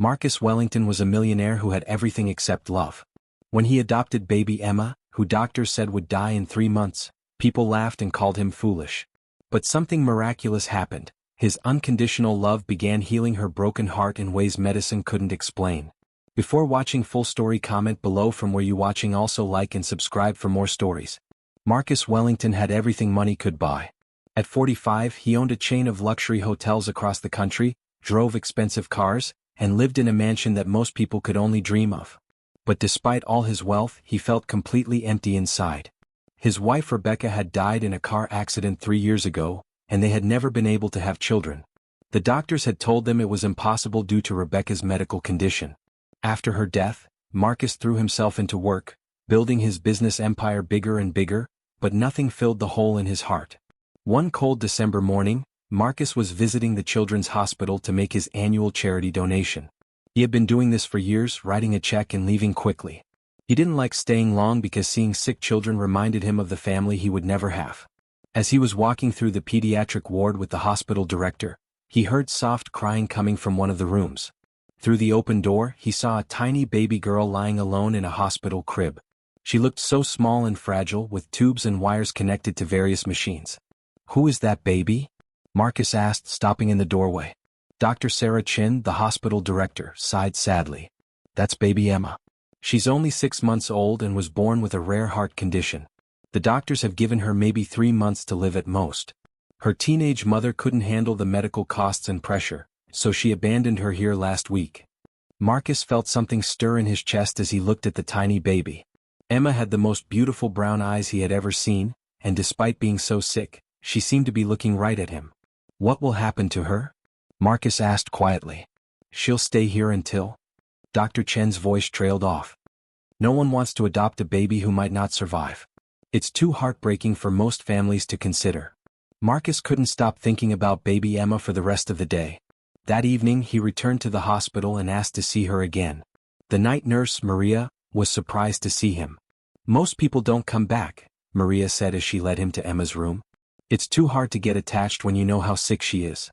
Marcus Wellington was a millionaire who had everything except love. When he adopted baby Emma, who doctors said would die in 3 months, people laughed and called him foolish. But something miraculous happened. His unconditional love began healing her broken heart in ways medicine couldn't explain. Before watching full story, comment below from where you watching. Also like and subscribe for more stories. Marcus Wellington had everything money could buy. At 45, he owned a chain of luxury hotels across the country, drove expensive cars, and lived in a mansion that most people could only dream of. But despite all his wealth, he felt completely empty inside. His wife Rebecca had died in a car accident 3 years ago, and they had never been able to have children. The doctors had told them it was impossible due to Rebecca's medical condition. After her death, Marcus threw himself into work, building his business empire bigger and bigger, but nothing filled the hole in his heart. One cold December morning, Marcus was visiting the Children's Hospital to make his annual charity donation. He had been doing this for years, writing a check and leaving quickly. He didn't like staying long because seeing sick children reminded him of the family he would never have. As he was walking through the pediatric ward with the hospital director, he heard soft crying coming from one of the rooms. Through the open door, he saw a tiny baby girl lying alone in a hospital crib. She looked so small and fragile, with tubes and wires connected to various machines. "Who is that baby?" Marcus asked, stopping in the doorway. Dr. Sarah Chin, the hospital director, sighed sadly. "That's baby Emma. She's only 6 months old and was born with a rare heart condition. The doctors have given her maybe 3 months to live at most. Her teenage mother couldn't handle the medical costs and pressure, so she abandoned her here last week." Marcus felt something stir in his chest as he looked at the tiny baby. Emma had the most beautiful brown eyes he had ever seen, and despite being so sick, she seemed to be looking right at him. "What will happen to her?" Marcus asked quietly. "She'll stay here until—" Dr. Chen's voice trailed off. "No one wants to adopt a baby who might not survive. It's too heartbreaking for most families to consider." Marcus couldn't stop thinking about baby Emma for the rest of the day. That evening he returned to the hospital and asked to see her again. The night nurse, Maria, was surprised to see him. "Most people don't come back," Maria said as she led him to Emma's room. "It's too hard to get attached when you know how sick she is."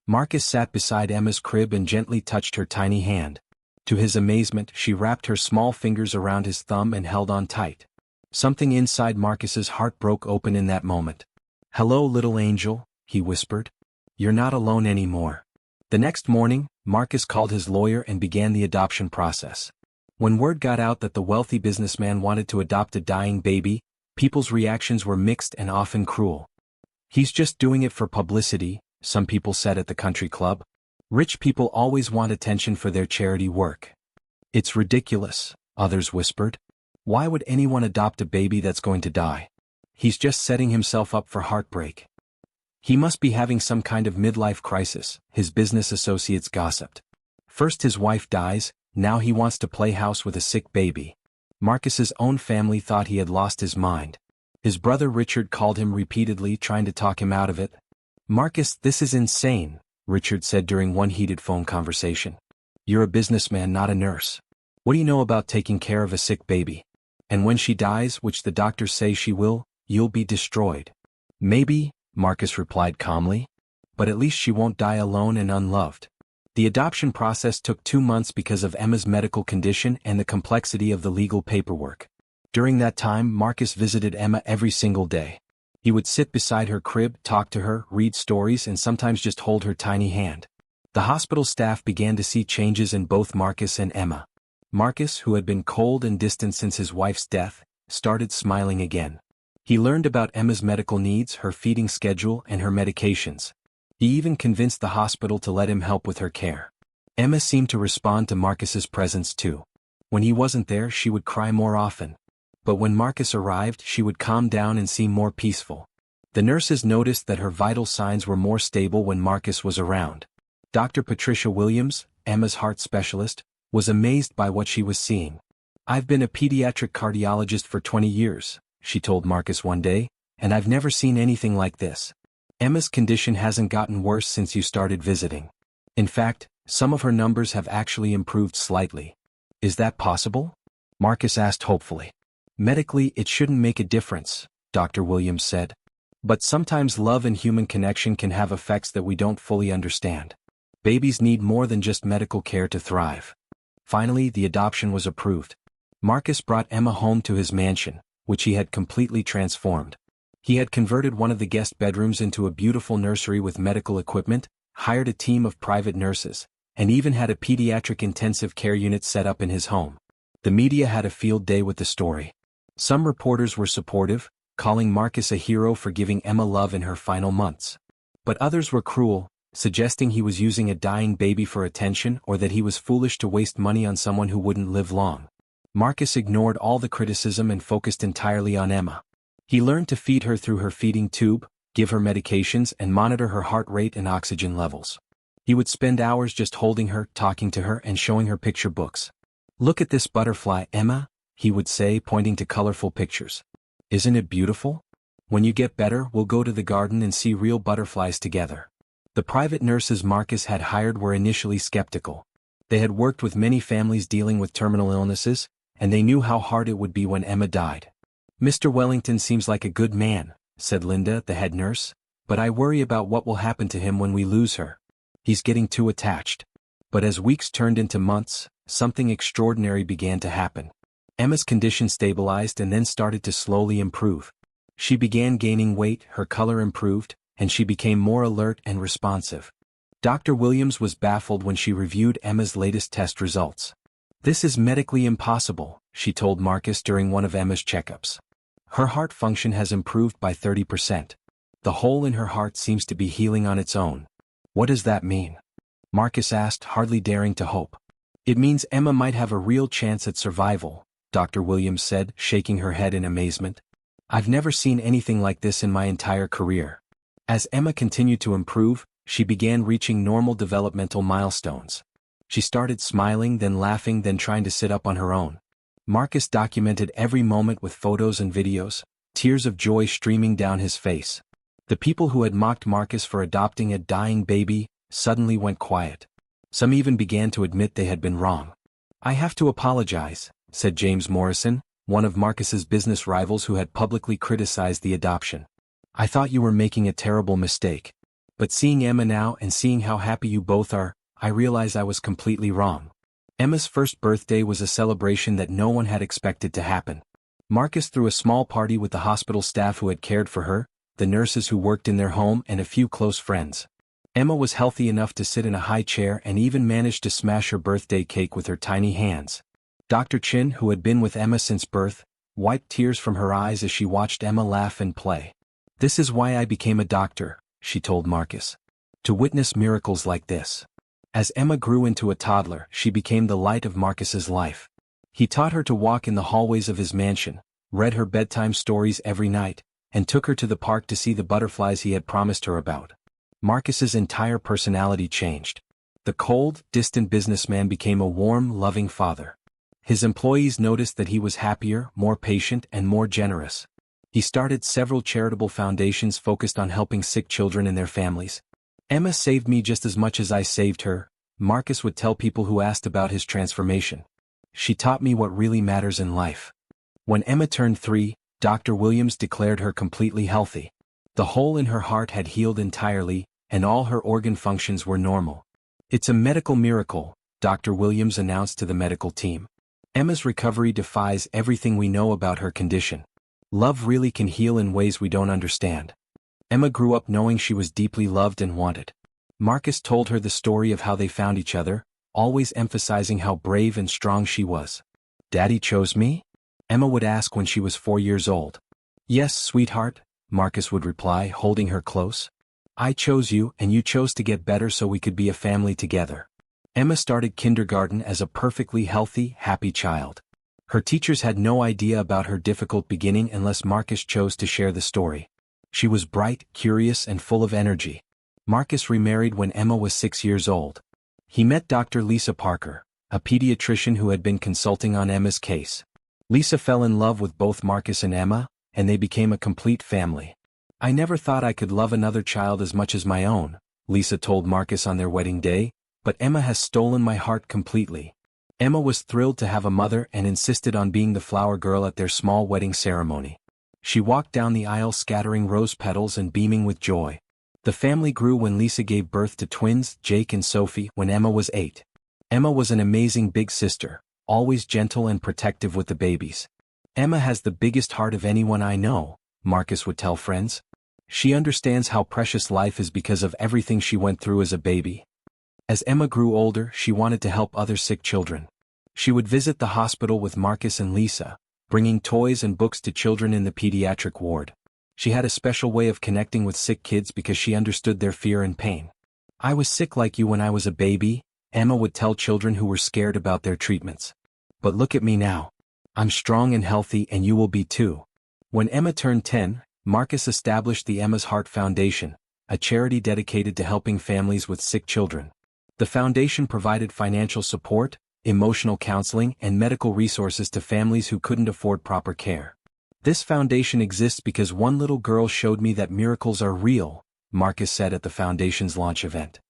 Marcus sat beside Emma's crib and gently touched her tiny hand. To his amazement, she wrapped her small fingers around his thumb and held on tight. Something inside Marcus's heart broke open in that moment. "Hello, little angel," he whispered. "You're not alone anymore." The next morning, Marcus called his lawyer and began the adoption process. When word got out that the wealthy businessman wanted to adopt a dying baby, people's reactions were mixed and often cruel. "He's just doing it for publicity," some people said at the country club. "Rich people always want attention for their charity work." "It's ridiculous," others whispered. "Why would anyone adopt a baby that's going to die? He's just setting himself up for heartbreak. He must be having some kind of midlife crisis," his business associates gossiped. First his wife dies, now he wants to play house with a sick baby. Marcus's own family thought he had lost his mind. His brother Richard called him repeatedly, trying to talk him out of it. "Marcus, this is insane," Richard said during one heated phone conversation. "You're a businessman, not a nurse. What do you know about taking care of a sick baby? And when she dies, which the doctors say she will, you'll be destroyed." "Maybe," Marcus replied calmly. "But at least she won't die alone and unloved." The adoption process took 2 months because of Emma's medical condition and the complexity of the legal paperwork. During that time, Marcus visited Emma every single day. He would sit beside her crib, talk to her, read stories, and sometimes just hold her tiny hand. The hospital staff began to see changes in both Marcus and Emma. Marcus, who had been cold and distant since his wife's death, started smiling again. He learned about Emma's medical needs, her feeding schedule, and her medications. He even convinced the hospital to let him help with her care. Emma seemed to respond to Marcus's presence too. When he wasn't there, she would cry more often. But when Marcus arrived, she would calm down and seem more peaceful. The nurses noticed that her vital signs were more stable when Marcus was around. Dr. Patricia Williams, Emma's heart specialist, was amazed by what she was seeing. "I've been a pediatric cardiologist for 20 years, she told Marcus one day, "and I've never seen anything like this. Emma's condition hasn't gotten worse since you started visiting. In fact, some of her numbers have actually improved slightly." "Is that possible?" Marcus asked hopefully. "Medically, it shouldn't make a difference," Dr. Williams said. "But sometimes love and human connection can have effects that we don't fully understand." Babies need more than just medical care to thrive. Finally, the adoption was approved. Marcus brought Emma home to his mansion, which he had completely transformed. He had converted one of the guest bedrooms into a beautiful nursery with medical equipment, hired a team of private nurses, and even had a pediatric intensive care unit set up in his home. The media had a field day with the story. Some reporters were supportive, calling Marcus a hero for giving Emma love in her final months. But others were cruel, suggesting he was using a dying baby for attention or that he was foolish to waste money on someone who wouldn't live long. Marcus ignored all the criticism and focused entirely on Emma. He learned to feed her through her feeding tube, give her medications and monitor her heart rate and oxygen levels. He would spend hours just holding her, talking to her and showing her picture books. "Look at this butterfly, Emma," he would say, pointing to colorful pictures. "Isn't it beautiful? When you get better, we'll go to the garden and see real butterflies together." The private nurses Marcus had hired were initially skeptical. They had worked with many families dealing with terminal illnesses, and they knew how hard it would be when Emma died. "Mr. Wellington seems like a good man," said Linda, the head nurse, "but I worry about what will happen to him when we lose her. He's getting too attached." But as weeks turned into months, something extraordinary began to happen. Emma's condition stabilized and then started to slowly improve. She began gaining weight, her color improved, and she became more alert and responsive. Dr. Williams was baffled when she reviewed Emma's latest test results. "This is medically impossible," she told Marcus during one of Emma's checkups. "Her heart function has improved by 30%. The hole in her heart seems to be healing on its own." "What does that mean?" Marcus asked, hardly daring to hope. "It means Emma might have a real chance at survival," Dr. Williams said, shaking her head in amazement. "I've never seen anything like this in my entire career." As Emma continued to improve, she began reaching normal developmental milestones. She started smiling, then laughing, then trying to sit up on her own. Marcus documented every moment with photos and videos, tears of joy streaming down his face. The people who had mocked Marcus for adopting a dying baby suddenly went quiet. Some even began to admit they had been wrong. "I have to apologize," said James Morrison, one of Marcus's business rivals who had publicly criticized the adoption. "I thought you were making a terrible mistake. But seeing Emma now and seeing how happy you both are, I realize I was completely wrong." Emma's first birthday was a celebration that no one had expected to happen. Marcus threw a small party with the hospital staff who had cared for her, the nurses who worked in their home and a few close friends. Emma was healthy enough to sit in a high chair and even managed to smash her birthday cake with her tiny hands. Dr. Chin, who had been with Emma since birth, wiped tears from her eyes as she watched Emma laugh and play. "This is why I became a doctor," she told Marcus. "To witness miracles like this." As Emma grew into a toddler, she became the light of Marcus's life. He taught her to walk in the hallways of his mansion, read her bedtime stories every night, and took her to the park to see the butterflies he had promised her about. Marcus's entire personality changed. The cold, distant businessman became a warm, loving father. His employees noticed that he was happier, more patient, and more generous. He started several charitable foundations focused on helping sick children and their families. "Emma saved me just as much as I saved her," Marcus would tell people who asked about his transformation. "She taught me what really matters in life." When Emma turned 3, Dr. Williams declared her completely healthy. The hole in her heart had healed entirely, and all her organ functions were normal. "It's a medical miracle," Dr. Williams announced to the medical team. "Emma's recovery defies everything we know about her condition. Love really can heal in ways we don't understand." Emma grew up knowing she was deeply loved and wanted. Marcus told her the story of how they found each other, always emphasizing how brave and strong she was. "Daddy chose me?" Emma would ask when she was 4 years old. "Yes, sweetheart," Marcus would reply, holding her close. "I chose you and you chose to get better so we could be a family together." Emma started kindergarten as a perfectly healthy, happy child. Her teachers had no idea about her difficult beginning unless Marcus chose to share the story. She was bright, curious, and full of energy. Marcus remarried when Emma was 6 years old. He met Dr. Lisa Parker, a pediatrician who had been consulting on Emma's case. Lisa fell in love with both Marcus and Emma, and they became a complete family. "I never thought I could love another child as much as my own," Lisa told Marcus on their wedding day, "but Emma has stolen my heart completely." Emma was thrilled to have a mother and insisted on being the flower girl at their small wedding ceremony. She walked down the aisle scattering rose petals and beaming with joy. The family grew when Lisa gave birth to twins, Jake and Sophie, when Emma was 8. Emma was an amazing big sister, always gentle and protective with the babies. Emma has the biggest heart of anyone I know, Marcus would tell friends. She understands how precious life is because of everything she went through as a baby. As Emma grew older, she wanted to help other sick children. She would visit the hospital with Marcus and Lisa, bringing toys and books to children in the pediatric ward. She had a special way of connecting with sick kids because she understood their fear and pain. "I was sick like you when I was a baby," Emma would tell children who were scared about their treatments. "But look at me now. I'm strong and healthy, and you will be too." When Emma turned 10, Marcus established the Emma's Heart Foundation, a charity dedicated to helping families with sick children. The foundation provided financial support, emotional counseling, and medical resources to families who couldn't afford proper care. "This foundation exists because one little girl showed me that miracles are real," Marcus said at the foundation's launch event.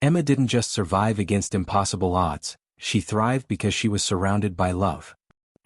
Emma didn't just survive against impossible odds, she thrived because she was surrounded by love.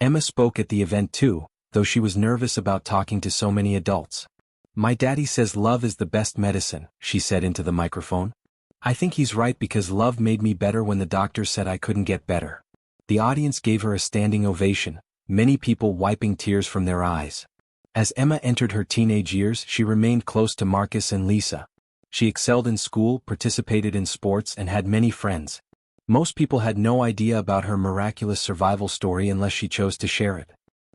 Emma spoke at the event too, though she was nervous about talking to so many adults. "My daddy says love is the best medicine," she said into the microphone. "I think he's right because love made me better when the doctor said I couldn't get better." The audience gave her a standing ovation, many people wiping tears from their eyes. As Emma entered her teenage years, she remained close to Marcus and Lisa. She excelled in school, participated in sports, and had many friends. Most people had no idea about her miraculous survival story unless she chose to share it.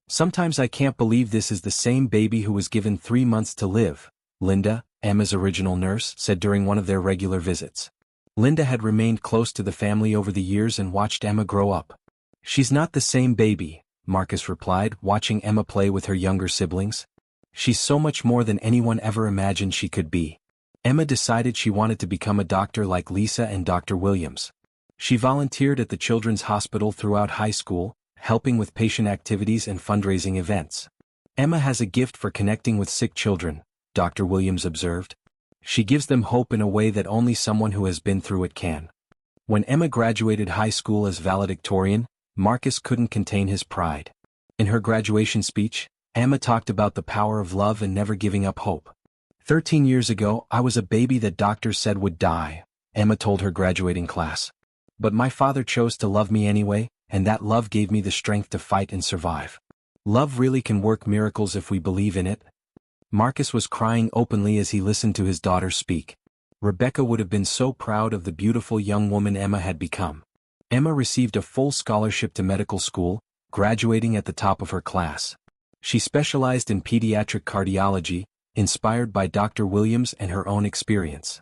"Sometimes I can't believe this is the same baby who was given 3 months to live," Linda, Emma's original nurse, said during one of their regular visits. Linda had remained close to the family over the years and watched Emma grow up. "She's not the same baby," Marcus replied, watching Emma play with her younger siblings. "She's so much more than anyone ever imagined she could be." Emma decided she wanted to become a doctor like Lisa and Dr. Williams. She volunteered at the Children's Hospital throughout high school, helping with patient activities and fundraising events. "Emma has a gift for connecting with sick children," Dr. Williams observed. "She gives them hope in a way that only someone who has been through it can." When Emma graduated high school as valedictorian, Marcus couldn't contain his pride. In her graduation speech, Emma talked about the power of love and never giving up hope. 13 years ago, I was a baby that doctors said would die," Emma told her graduating class. "But my father chose to love me anyway, and that love gave me the strength to fight and survive. Love really can work miracles if we believe in it." Marcus was crying openly as he listened to his daughter speak. Rebecca would have been so proud of the beautiful young woman Emma had become. Emma received a full scholarship to medical school, graduating at the top of her class. She specialized in pediatric cardiology, inspired by Dr. Williams and her own experience.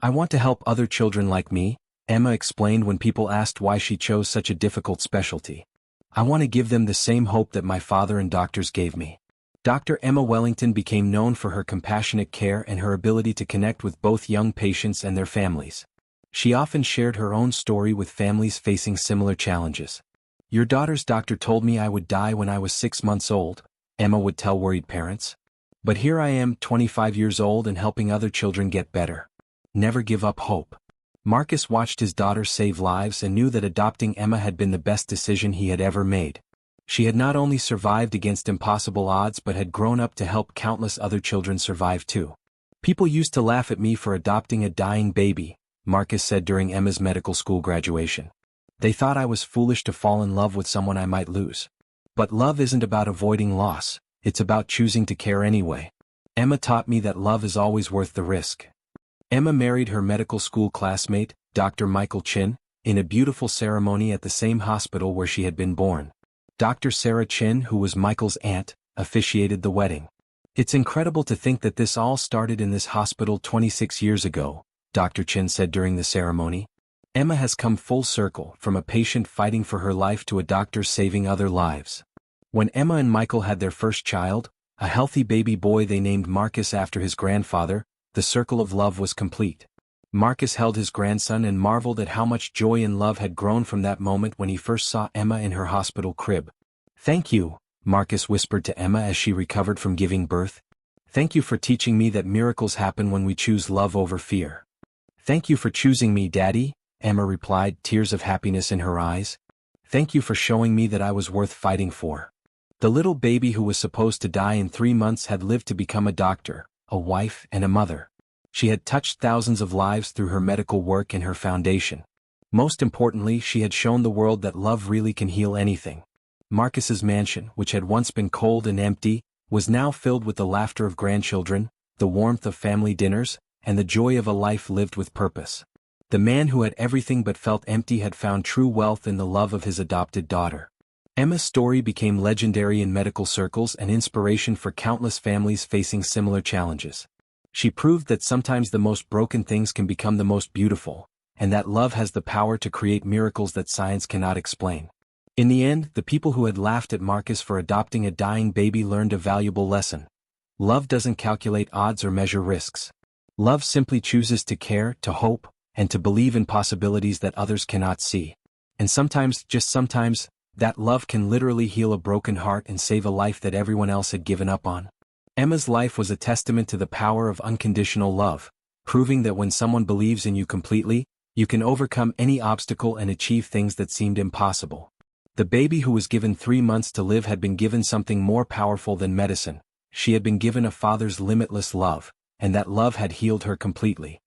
"I want to help other children like me," Emma explained when people asked why she chose such a difficult specialty. "I want to give them the same hope that my father and doctors gave me." Dr. Emma Wellington became known for her compassionate care and her ability to connect with both young patients and their families. She often shared her own story with families facing similar challenges. "Your daughter's doctor told me I would die when I was 6 months old," Emma would tell worried parents. "But here I am, 25 years old and helping other children get better. Never give up hope." Marcus watched his daughter save lives and knew that adopting Emma had been the best decision he had ever made. She had not only survived against impossible odds but had grown up to help countless other children survive too. "People used to laugh at me for adopting a dying baby," Marcus said during Emma's medical school graduation. "They thought I was foolish to fall in love with someone I might lose. But love isn't about avoiding loss, it's about choosing to care anyway. Emma taught me that love is always worth the risk." Emma married her medical school classmate, Dr. Michael Chin, in a beautiful ceremony at the same hospital where she had been born. Dr. Sarah Chin, who was Michael's aunt, officiated the wedding. "It's incredible to think that this all started in this hospital 26 years ago," Dr. Chin said during the ceremony. "Emma has come full circle, from a patient fighting for her life to a doctor saving other lives." When Emma and Michael had their first child, a healthy baby boy they named Marcus after his grandfather, the circle of love was complete. Marcus held his grandson and marveled at how much joy and love had grown from that moment when he first saw Emma in her hospital crib. "Thank you," Marcus whispered to Emma as she recovered from giving birth. "Thank you for teaching me that miracles happen when we choose love over fear." "Thank you for choosing me, Daddy," Emma replied, tears of happiness in her eyes. "Thank you for showing me that I was worth fighting for." The little baby who was supposed to die in 3 months had lived to become a doctor, a wife, and a mother. She had touched thousands of lives through her medical work and her foundation. Most importantly, she had shown the world that love really can heal anything. Marcus's mansion, which had once been cold and empty, was now filled with the laughter of grandchildren, the warmth of family dinners, and the joy of a life lived with purpose. The man who had everything but felt empty had found true wealth in the love of his adopted daughter. Emma's story became legendary in medical circles and inspiration for countless families facing similar challenges. She proved that sometimes the most broken things can become the most beautiful, and that love has the power to create miracles that science cannot explain. In the end, the people who had laughed at Marcus for adopting a dying baby learned a valuable lesson. Love doesn't calculate odds or measure risks. Love simply chooses to care, to hope, and to believe in possibilities that others cannot see. And sometimes, just sometimes, that love can literally heal a broken heart and save a life that everyone else had given up on. Emma's life was a testament to the power of unconditional love, proving that when someone believes in you completely, you can overcome any obstacle and achieve things that seemed impossible. The baby who was given 3 months to live had been given something more powerful than medicine. She had been given a father's limitless love, and that love had healed her completely.